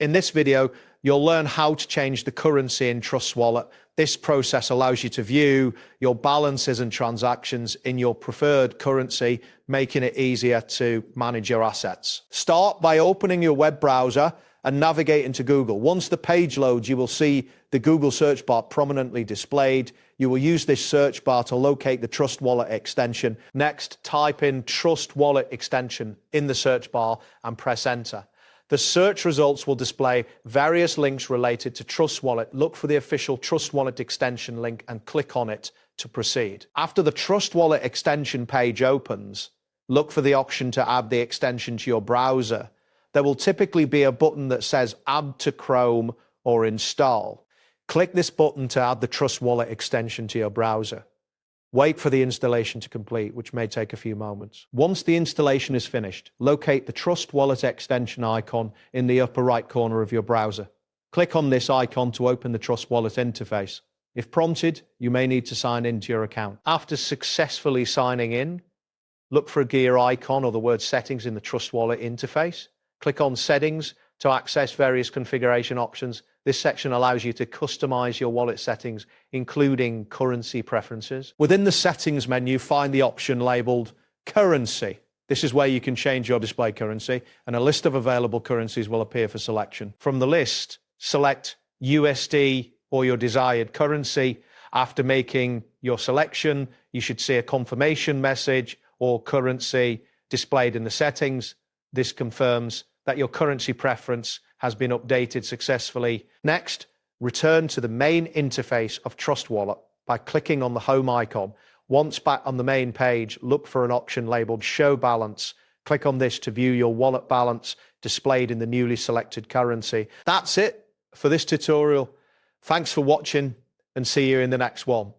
In this video, you'll learn how to change the currency in Trust Wallet. This process allows you to view your balances and transactions in your preferred currency, making it easier to manage your assets. Start by opening your web browser and navigate into Google. Once the page loads, you will see the Google search bar prominently displayed. You will use this search bar to locate the Trust Wallet extension. Next, type in Trust Wallet extension in the search bar and press enter. The search results will display various links related to Trust Wallet. Look for the official Trust Wallet extension link and click on it to proceed. After the Trust Wallet extension page opens, look for the option to add the extension to your browser. There will typically be a button that says Add to Chrome or Install. Click this button to add the Trust Wallet extension to your browser. Wait for the installation to complete, which may take a few moments. Once the installation is finished, locate the Trust Wallet extension icon in the upper right corner of your browser. Click on this icon to open the Trust Wallet interface. If prompted, you may need to sign into your account. After successfully signing in, look for a gear icon or the word Settings in the Trust Wallet interface. Click on Settings to access various configuration options. This section allows you to customize your wallet settings, including currency preferences. Within the Settings menu, find the option labeled Currency. This is where you can change your display currency, and a list of available currencies will appear for selection. From the list, select USD or your desired currency. After making your selection, you should see a confirmation message or currency displayed in the settings. This confirms that your currency preference has been updated successfully. Next, return to the main interface of Trust Wallet by clicking on the home icon. Once back on the main page, look for an option labeled Show Balance. Click on this to view your wallet balance displayed in the newly selected currency. That's it for this tutorial. Thanks for watching and see you in the next one.